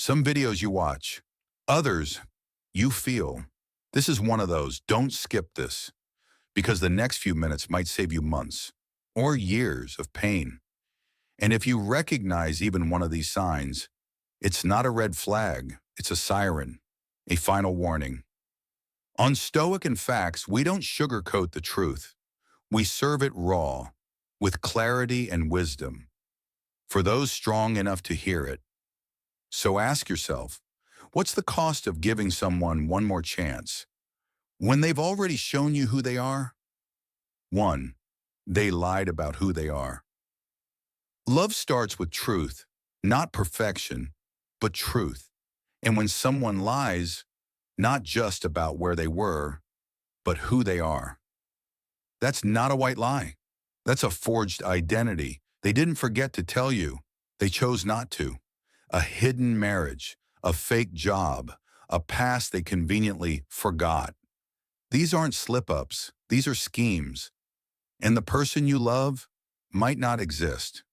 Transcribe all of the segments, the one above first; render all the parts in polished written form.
Some videos you watch, others you feel. This is one of those. Don't skip this because the next few minutes might save you months or years of pain. And if you recognize even one of these signs, it's not a red flag, it's a siren, a final warning. On Stoic and Facts, we don't sugarcoat the truth. We serve it raw, with clarity and wisdom, for those strong enough to hear it. So ask yourself, what's the cost of giving someone one more chance when they've already shown you who they are? 1. They lied about who they are. Love starts with truth, not perfection, but truth. And when someone lies, not just about where they were, but who they are. That's not a white lie. That's a forged identity. They didn't forget to tell you. They chose not to. A hidden marriage, a fake job, a past they conveniently forgot. These aren't slip-ups. These are schemes. And the person you love might not exist.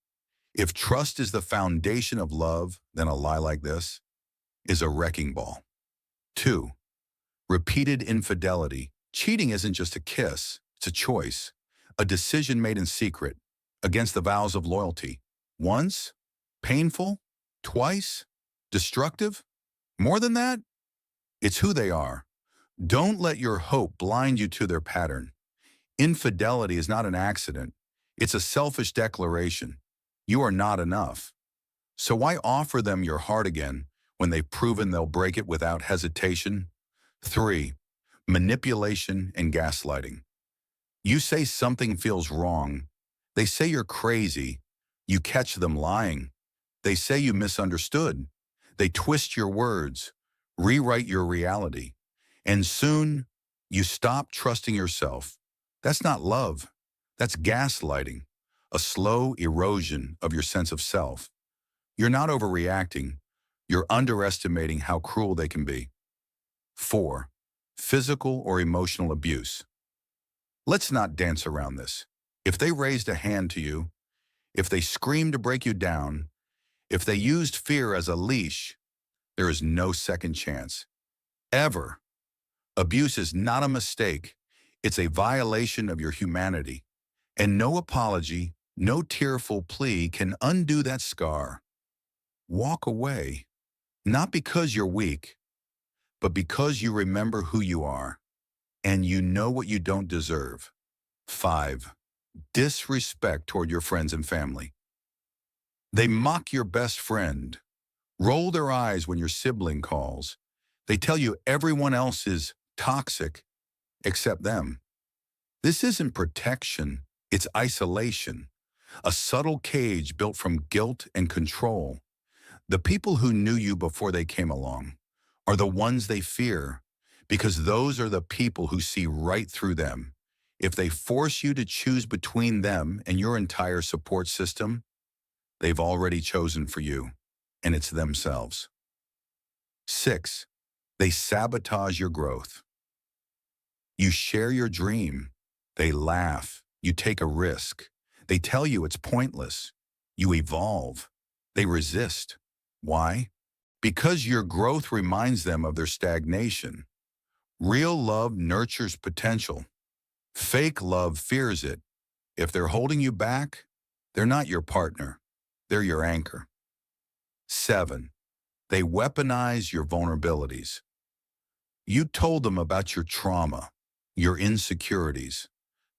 If trust is the foundation of love, then a lie like this is a wrecking ball. 2. Repeated infidelity. Cheating isn't just a kiss, it's a choice, a decision made in secret, against the vows of loyalty. Once? Painful? Twice? Destructive? More than that? It's who they are. Don't let your hope blind you to their pattern. Infidelity is not an accident. It's a selfish declaration. You are not enough. So why offer them your heart again when they've proven they'll break it without hesitation? 3. Manipulation and gaslighting. You say something feels wrong. They say you're crazy. You catch them lying. They say you misunderstood. They twist your words, rewrite your reality. And soon, you stop trusting yourself. That's not love. That's gaslighting, a slow erosion of your sense of self. You're not overreacting. You're underestimating how cruel they can be. 4. Physical or emotional abuse. Let's not dance around this. If they raised a hand to you, if they screamed to break you down, if they used fear as a leash, there is no second chance. Ever. Abuse is not a mistake. It's a violation of your humanity. And no apology, no tearful plea can undo that scar. Walk away, not because you're weak, but because you remember who you are, and you know what you don't deserve. 5. Disrespect toward your friends and family. They mock your best friend, roll their eyes when your sibling calls. They tell you everyone else is toxic except them. This isn't protection, it's isolation, a subtle cage built from guilt and control. The people who knew you before they came along are the ones they fear, because those are the people who see right through them. If they force you to choose between them and your entire support system, they've already chosen for you, and it's themselves. 6. They sabotage your growth. You share your dream. They laugh. You take a risk. They tell you it's pointless. You evolve. They resist. Why? Because your growth reminds them of their stagnation. Real love nurtures potential. Fake love fears it. If they're holding you back, they're not your partner. They're your anchor. 7. They weaponize your vulnerabilities. You told them about your trauma, your insecurities,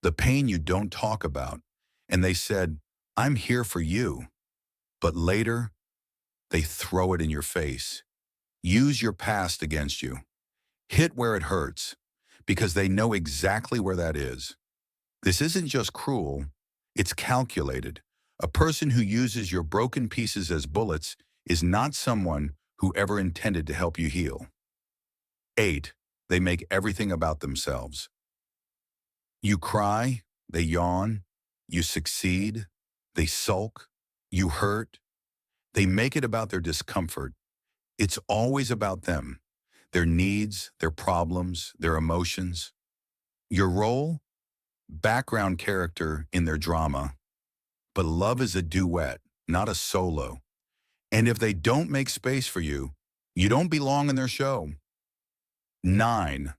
the pain you don't talk about, and they said, "I'm here for you." But later, they throw it in your face. Use your past against you. Hit where it hurts, because they know exactly where that is. This isn't just cruel, it's calculated. A person who uses your broken pieces as bullets is not someone who ever intended to help you heal. 8. They make everything about themselves. You cry, they yawn, you succeed, they sulk, you hurt. They make it about their discomfort. It's always about them, their needs, their problems, their emotions. Your role? Background character in their drama. But love is a duet, not a solo. And if they don't make space for you, You don't belong in their show. 9.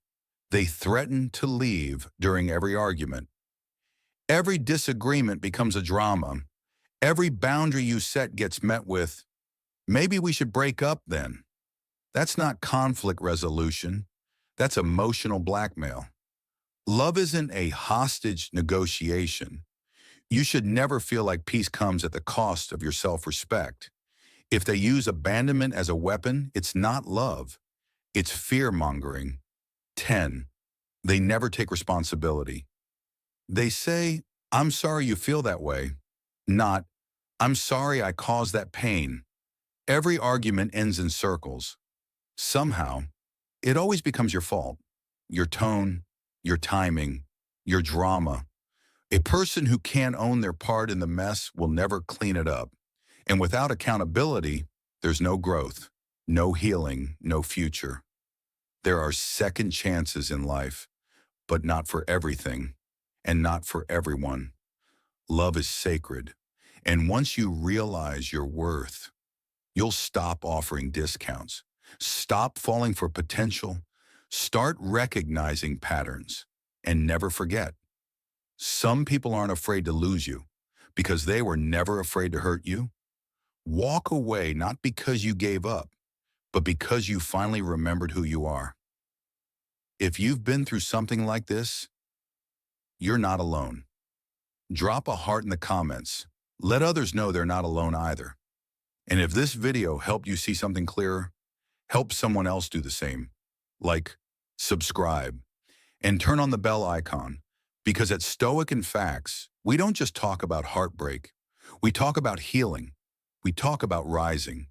They threaten to leave during every argument. Every disagreement becomes a drama. Every boundary you set gets met with, maybe we should break up then. That's not conflict resolution. That's emotional blackmail. Love isn't a hostage negotiation. You should never feel like peace comes at the cost of your self-respect. If they use abandonment as a weapon, it's not love. It's fear-mongering. 10. They never take responsibility. They say, I'm sorry you feel that way. Not, I'm sorry I caused that pain. Every argument ends in circles. Somehow, it always becomes your fault. Your tone, your timing, your drama. A person who can't own their part in the mess will never clean it up. And without accountability, there's no growth, no healing, no future. There are second chances in life, but not for everything, and not for everyone. Love is sacred. And once you realize your worth, you'll stop offering discounts. Stop falling for potential. Start recognizing patterns. And never forget, some people aren't afraid to lose you because they were never afraid to hurt you. Walk away not because you gave up, but because you finally remembered who you are. If you've been through something like this, you're not alone. Drop a heart in the comments. Let others know they're not alone either. And if this video helped you see something clearer, help someone else do the same. Like, subscribe, and turn on the bell icon. Because at Stoic and Facts, we don't just talk about heartbreak. We talk about healing. We talk about rising.